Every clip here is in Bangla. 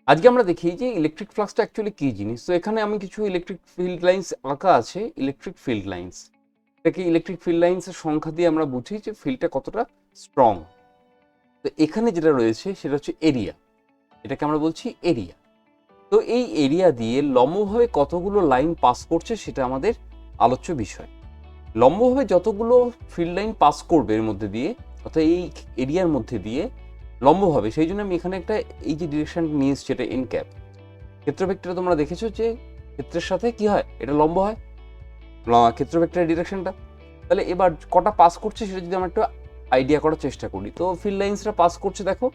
আজকে আমরা দেখি যে ইলেকট্রিক ফ্লাক্সটা অ্যাকচুয়ালি কী জিনিস। তো এখানে আমি কিছু ইলেকট্রিক ফিল্ড লাইন্স আঁকা আছে। ইলেকট্রিক ফিল্ড লাইন্স, এটাকে ইলেকট্রিক ফিল্ড লাইন্সের সংখ্যা দিয়ে আমরা বুঝি যে ফিল্ডটা কতটা স্ট্রং। তো এখানে যেটা রয়েছে সেটা হচ্ছে এরিয়া, এটাকে আমরা বলছি এরিয়া। তো এই এরিয়া দিয়ে লম্বভাবে কতগুলো লাইন পাস করছে সেটা আমাদের আলোচ্য বিষয়। লম্বভাবে যতগুলো ফিল্ড লাইন পাস করবে এর মধ্যে দিয়ে, অর্থাৎ এই এরিয়ার মধ্যে দিয়ে লম্বভাবে, সেই জন্য আমি এখানে একটা এই যে ডিরেকশনটা নিয়ে এসেছি, এটা এন ক্যাপ। ক্ষেত্র ভেক্টরে তোমরা দেখেছো যে ক্ষেত্রের সাথে কি হয়, এটা লম্ব হয় ক্ষেত্র ভেক্টরের ডিরেকশনটা। তাহলে এবার কটা পাস করছে সেটা যদি আমরা একটু আইডিয়া করার চেষ্টা করি, তো ফিল্ড লাইন্সটা পাস করছে, দেখো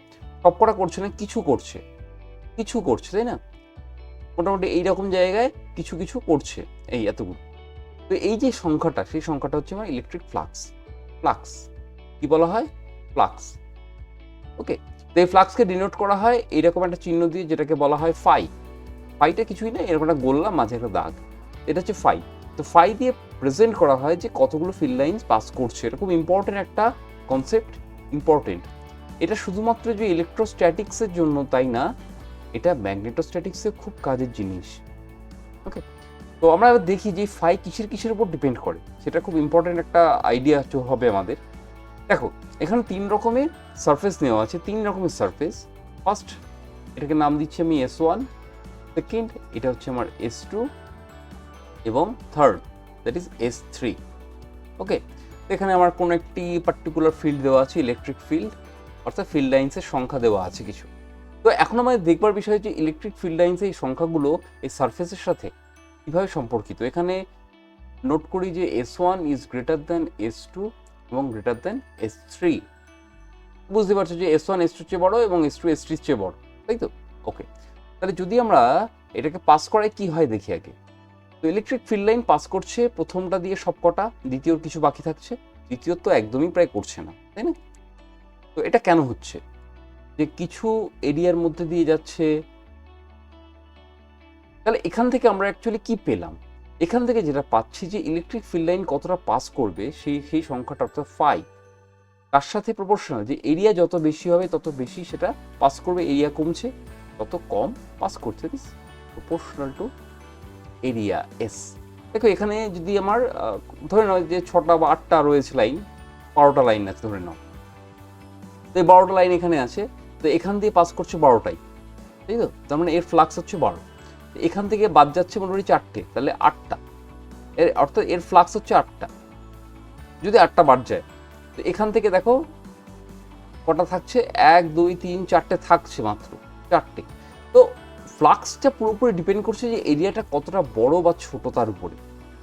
সব কটা করছে না, কিছু করছে, কিছু করছে, তাই না? মোটামুটি এইরকম জায়গায় কিছু কিছু করছে, এই এতগুলো। তো এই যে সংখ্যাটা, সেই সংখ্যাটা হচ্ছে আমার ইলেকট্রিক ফ্লাক্স। ফ্লাক্স কি বলা হয়? ফ্লাক্স। ওকে, তো এই ফ্লাক্সকে ডিনোট করা হয় এইরকম একটা চিহ্ন দিয়ে, যেটাকে বলা হয় ফাই। ফাইটা কিছুই না, এরকম একটা গোল্লা, মাঝে একটা দাগ, এটা হচ্ছে ফাই। তো ফাই দিয়ে প্রেজেন্ট করা হয় যে কতগুলো ফিল্ড লাইন্স পাস করছে। এটা খুব ইম্পর্টেন্ট একটা কনসেপ্ট, ইম্পর্টেন্ট। এটা শুধুমাত্র যে ইলেকট্রোস্ট্যাটিক্সের জন্য তাই না, এটা ম্যাগনেটোস্ট্যাটিক্সের খুব কাজের জিনিস। ওকে, তো আমরা এবার দেখি যে ফাই কিসের কিসের উপর ডিপেন্ড করে, সেটা খুব ইম্পর্টেন্ট একটা আইডিয়া হবে আমাদের। দেখো এখানে তিন রকমের সারফেস নেওয়া আছে, তিন রকমের সারফেস। ফার্স্ট, এটাকে নাম দিচ্ছি আমি S1, সেকেন্ড এটা হচ্ছে আমার S2, এবং থার্ড দ্যাট ইজ S3। ওকে, এখানে আমার কোনো একটি পার্টিকুলার ফিল্ড দেওয়া আছে, ইলেকট্রিক ফিল্ড, অর্থাৎ ফিল্ড লাইন্সের সংখ্যা দেওয়া আছে কিছু। তো এখন আমাদের দেখবার বিষয় যে ইলেকট্রিক ফিল্ড লাইন্সের এই সংখ্যাগুলো এই সারফেসের সাথে কীভাবে সম্পর্কিত। এখানে নোট করি যে S1 is greater than S2 এবং গ্রেটার দ্যান S3। বুঝতে পারছো যে S1 S2 চেয়ে বড় এবং S2 S3 চেয়ে বড়, তাই তো? ওকে, তাহলে যদি আমরা এটাকে পাস করাই কি হয় দেখি আগে। তো ইলেকট্রিক ফিল্ড লাইন পাস করছে প্রথমটা দিয়ে সবকটা, দ্বিতীয়র কিছু বাকি থাকছে, তৃতীয় তো একদমই প্রায় করছে না, তাই না? তো এটা কেন হচ্ছে যে কিছু এরিয়ার মধ্যে দিয়ে যাচ্ছে? তাহলে এখান থেকে আমরা অ্যাকচুয়ালি কি পেলাম? এখান থেকে যেটা পাচ্ছি যে ইলেকট্রিক ফিল্ড লাইন কতটা পাস করবে সেই সংখ্যাটা, অর্থাৎ ফাই, তার সাথে প্রপোর্শনাল। যে এরিয়া যত বেশি হবে তত বেশি সেটা পাস করবে, এরিয়া কমছে তত কম পাস করছে, this proportional to area S. দেখো এখানে যদি আমার ধরে নাও যে 6টা বা 8টা রয়েছে লাইন, 12টা লাইন আছে ধরে নাও, তো এই 12টা লাইন এখানে আছে, তো এখান দিয়ে পাস করছে 12টাই, তাই তো? তার মানে এর ফ্লাক্স হচ্ছে 12। এখান থেকে বাদ যাচ্ছে মোটামুটি 4টে, তাহলে 8টা, অর্থাৎ এর ফ্লাক্স হচ্ছে 8টা। যদি 8টা বাদ যায়, তো এখান থেকে দেখো কটা থাকছে, 1 2 3 4টে থাকছে, মাত্র 4টে। তো ফ্লাক্সটা পুরোপুরি ডিপেন্ড করছে যে এরিয়াটা কতটা বড় বা ছোট, তার উপরে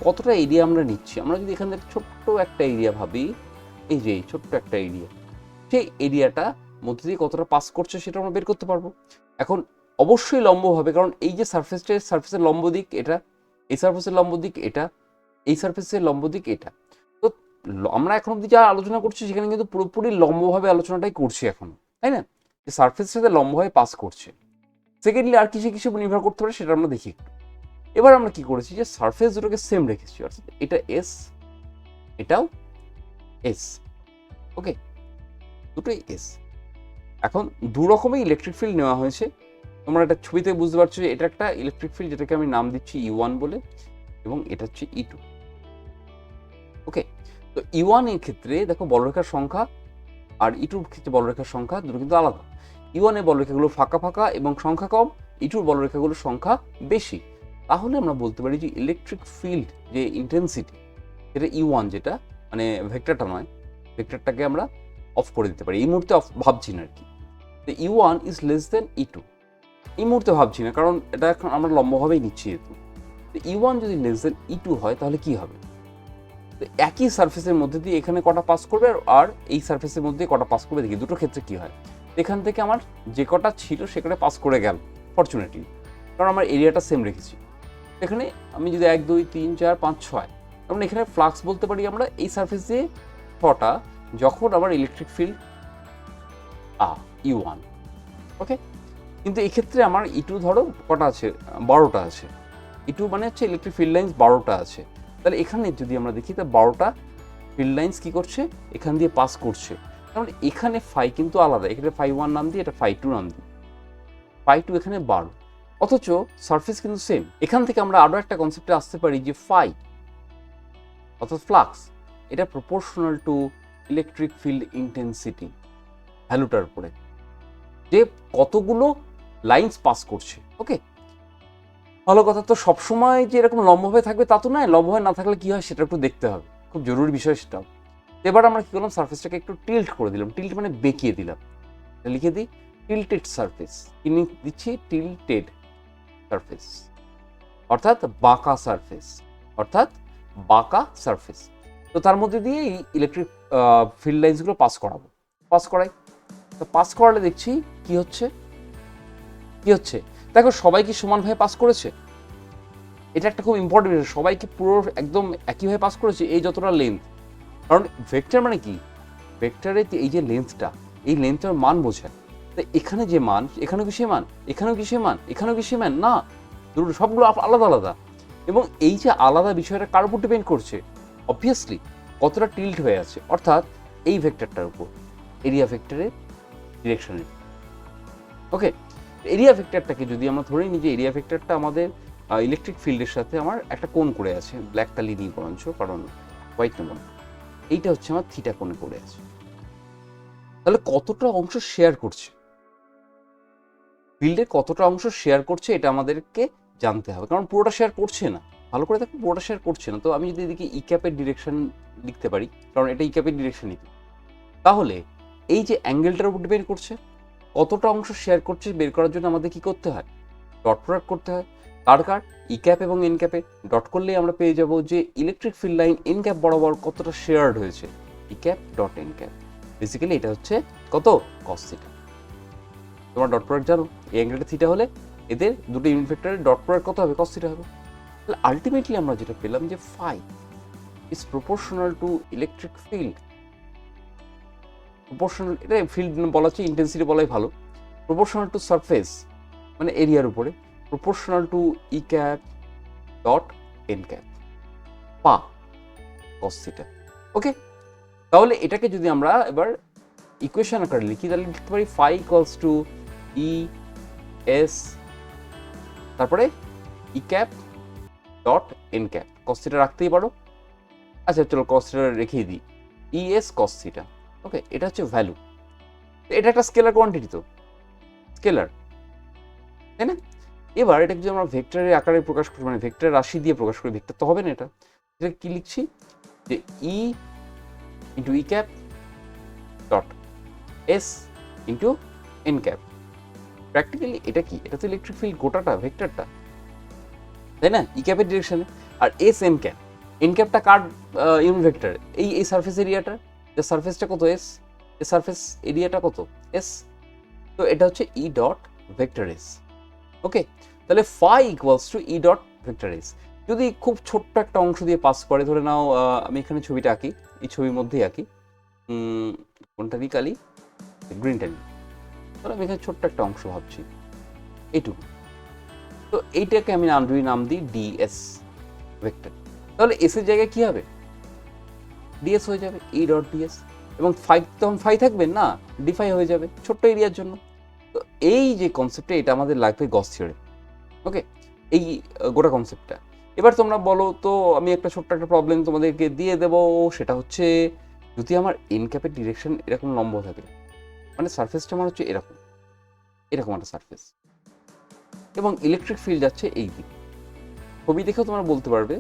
কতটা এরিয়া আমরা নিচ্ছি। আমরা যদি এখান থেকে ছোট্ট একটা এরিয়া ভাবি, এই যে এই ছোট্ট একটা এরিয়া, সেই এরিয়াটা মধ্যে দিয়ে কতটা পাস করছে সেটা আমরা বের করতে পারবো। এখন অবশ্যই লম্ব হবে, কারণ এই যে সারফেসের লম্ব দিক এটা, এই সারফেসের লম্ব দিক এটা, এই সারফেসের লম্ব দিক এটা। তো আমরা এখন অব্দি যা আলোচনা করছি সেখানে কিন্তু পুরোপুরি লম্বভাবে আলোচনাটাই করছি এখন, তাই না? যে সারফেসের সাথে লম্বভাবে পাস করছে। সেকেন্ডলি আর কিছু কিছু নির্ভর করতে পারে, সেটা আমরা দেখি একটু। এবার আমরা কি করেছি যে সারফেস দুটোকে সেম রেখেছি, অর্থাৎ এটা এস, এটাও এস। ওকে, দুটোই এস। এখন দু রকমের ইলেকট্রিক ফিল্ড নেওয়া হয়েছে। তোমরা একটা ছবিতে বুঝতে পারছো যে এটা একটা ইলেকট্রিক ফিল্ড, যেটাকে আমি নাম দিচ্ছি E1 বলে, এবং এটা হচ্ছে E2। ওকে, তো E1 এর ক্ষেত্রে দেখো বলরেখার সংখ্যা, আর E2 এর ক্ষেত্রে বলরেখার সংখ্যা দুটো কিন্তু আলাদা। E1 এর বলরেখাগুলো ফাঁকা ফাঁকা এবং সংখ্যা কম, E2 এর বলরেখাগুলোর সংখ্যা বেশি। তাহলে আমরা বলতে পারি যে ইলেকট্রিক ফিল্ড যে ইন্টেন্সিটি, সেটা E1, যেটা মানে ভেক্টরটা নয়, ভেক্টরটাকে আমরা অফ করে দিতে পারি। এই মুহূর্তে অফ ভাবছি না আর কি। তো E1 is less than E2, এই মুহূর্তে ভাবছি না, কারণ এটা এখন আমরা লম্বভাবেই নিচ্ছি যেহেতু। তো E1 যদি লেস দেন E2 হয় তাহলে কি হবে? তো একই সারফেসের মধ্যে দিয়ে এখানে কটা পাস করবে, আর এই সারফেসের মধ্যে কটা পাস করবে, দেখি দুটো ক্ষেত্রে কি হয়। এখান থেকে আমার যে কটা ছিল সে কটা পাস করে গেল ফরচুনেটলি, কারণ আমার এরিয়াটা সেম রেখেছি। এখানে আমি যদি 1 2 3 4 5 6, তার এখানে ফ্লাক্স বলতে পারি আমরা এই সারফেস দিয়ে 6টা, যখন আমার ইলেকট্রিক ফিল্ড E1। ওকে, কিন্তু এই ক্ষেত্রে আমার E2 ধরো কটা আছে, 12টা আছে। E2 মানে হচ্ছে ইলেকট্রিক ফিল্ড লাইন্স 12টা আছে। তাহলে এখানে যদি আমরা দেখি, তা 12টা ফিল্ড লাইন্স কি করছে, এখান দিয়ে পাস করছে। তার মানে এখানে ফাই কিন্তু আলাদা, এখানে φ1 নাম দিয়ে, এটা φ2 নাম দিই। φ2 এখানে 12, অথচ সারফেস কিন্তু সেম। এখান থেকে আমরা আরো একটা কনসেপ্টে আসতে পারি যে ফাই অর্থাৎ ফ্লাক্স এটা proportional to electric field intensity ভ্যালুটার উপরে, যে কতগুলো লাইন্স পাস করছে। ওকে, ভালো কথা। তো সবসময় যে এরকম লম্বভাবে থাকবে তা তো নয়, লম্বভাবে না থাকলে কি হয় সেটা একটু দেখতে হবে, খুব জরুরি বিষয় সেটাও। এবার আমরা কি করলাম, সারফেসটাকে একটু টিল্ট করে দিলাম, টিল্ট মানে বেঁকিয়ে দিলাম, লিখে দিই টিল্টেড সারফেস, কি দিচ্ছি, টিল্টেড সারফেস অর্থাৎ বাঁকা সারফেস, অর্থাৎ বাঁকা সারফেস। তো তার মধ্যে দিয়ে এই ইলেকট্রিক ফিল্ড লাইন্সগুলো পাস করাই। তো পাস করালে দেখছি কি হচ্ছে, দেখো সবাই কি সমানভাবে পাস করেছে, এটা একটা খুব ইম্পর্টেন্ট বিষয়। সবাই কি পুরো একদম একইভাবে পাস করেছে এই যতটা লেন্থ, কারণ ভেক্টর মানে কি, ভেক্টরে এই যে লেন্থটা, এই লেন্থটার মান বোঝায়। তো এখানে যে মান, এখানেও কি সে মান, এখানেও কি সে মান, এখানেও কি সে মান, না, সবগুলো আলাদা আলাদা। এবং এই যে আলাদা বিষয়টা কার উপর ডিপেন্ড করছে, অবভিয়াসলি কতটা টিল্ট হয়ে আছে, অর্থাৎ এই ভেক্টরটার উপর, এরিয়া ভেক্টরের ডিরেকশনের। ওকে, এরিয়া ভেক্টরটাকে যদি আমরা ধরে নিই যে এরিয়া ভেক্টরটা আমাদের ইলেকট্রিক ফিল্ডের সাথে আমার একটা কোণ করে আছে, ব্ল্যাক কালি নিয়ে বরঞ্চ, কারণ হোয়াইট নেব, এইটা হচ্ছে আমার থিটা কোণে করে আছে। তাহলে কতটা অংশ শেয়ার করছে, ফিল্ডে কতটা অংশ শেয়ার করছে এটা আমাদেরকে জানতে হবে, কারণ পুরোটা শেয়ার করছে না। ভালো করে দেখো, পুরোটা শেয়ার করছে না। তো আমি যদি এদিকে ই ক্যাপের ডিরেকশন লিখতে পারি, কারণ এটা ই ক্যাপের ডিরেকশনই, তাহলে এই যে অ্যাঙ্গেলটার উপর ডিপেন্ড করছে কতটা অংশ শেয়ার করছে বের করার জন্য আমাদের কি করতে হয়, ডট প্রোডাক্ট করতে হয়। কার ই ক্যাপ এবং এন ক্যাপে ডট করলেই আমরা পেয়ে যাব যে electric field line N cap বরাবর কতটা শেয়ার্ড হয়েছে, E cap dot N cap. Basically এটা হচ্ছে কত, কস থিটা। তোমার ডট প্রোডাক্ট জানো, এই অ্যাঙ্গেলটা থিটা হলে এদের দুটো ইউনিট ভেক্টরের ডট প্রোডাক্ট কত হবে, কস থিটা হবে। তাহলে আলটিমেটলি আমরা যেটা পেলাম যে phi is proportional to electric field, proportional, এটা ফিল্ড বলা হচ্ছে, ইন্টেন্সিটি বলাই ভালো, প্রপোর্শনাল টু সারফেস মানে এরিয়ার উপরে, proportional to E cap dot N cap পা কস থিটা। ওকে, তাহলে এটাকে যদি আমরা এবার ইকুয়েশন আকারে লিখি, তাহলে লিখতে পারি phi equals to E S, তারপরে E cap dot N cap, cos theta রাখতেই পারো। আচ্ছা চলো কস থিটা রেখেই দিই, ই এস কস থিটা। ওকে, এটা হচ্ছে ভ্যালু, এটা একটা স্কেলার কোয়ান্টিটি, তো স্কেলার, তাই না? এবার এটাকে যদি আমরা ভেক্টরের আকারে প্রকাশ করি, মানে ভেক্টরের রাশি দিয়ে প্রকাশ করি, ভেক্টর তো হবে না, এটা কি লিখছি যে E into E cap dot S into N cap. Practically এটা কি, এটা তো ইলেকট্রিক ফিল্ড গোটাটা, ভেক্টরটা, তাই না, ই ক্যাপের ডিরেকশনে। আর এস এন ক্যাপ, এন ক্যাপটা কার ইউনিট ভেক্টর, এই সারফেস এরিয়াটা, যে সারফেসটা কত এস, এই সারফেস এরিয়াটা কত এস, তো এটা হচ্ছে E dot vector S. Okay, তাহলে phi equals to E dot vector S. যদি খুব ছোট্ট একটা অংশ দিয়ে পাস করে, ধরে নাও আমি এখানে ছবিটা আঁকি, এই ছবির মধ্যেই আঁকি, কোনটা দিই, কালি গ্রিনটা নিই, তাহলে আমি এখানে ছোট্ট একটা অংশ ভাবছি এইটুকু, তো এইটাকে আমি নাম দিই ডিএস ভেক্টর। তাহলে এস এর জায়গায় কি হবে, ডিএস হয়ে যাবে, ই ডট ডিএস, এবং ফাই তখন ফাই থাকবে না, ডিফাই হয়ে যাবে ছোট্ট এরিয়ার জন্য। তো এই যে কনসেপ্টটা, এটা আমাদের লাগবে গস থিওরেম। ওকে, এই গোটা কনসেপ্টটা। এবার তোমরা বলো তো, আমি একটা ছোট্ট একটা প্রবলেম তোমাদেরকে দিয়ে দেবো, সেটা হচ্ছে যদি আমার এন ক্যাপের ডিরেকশন এরকম লম্ব থাকে, মানে সারফেসটা আমার হচ্ছে এরকম একটা সারফেস, এবং ইলেকট্রিক ফিল্ড যাচ্ছে এই দিকে, ছবি দেখেও তোমরা বলতে পারবে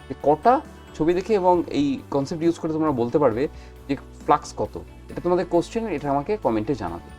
যে কটা, ছবি দেখে এবং এই কনসেপ্ট ইউজ করে তোমরা বলতে পারবে যে ফ্লাক্স কত। এটা তোমাদের কোশ্চেন, এটা আমাকে কমেন্টে জানাবে।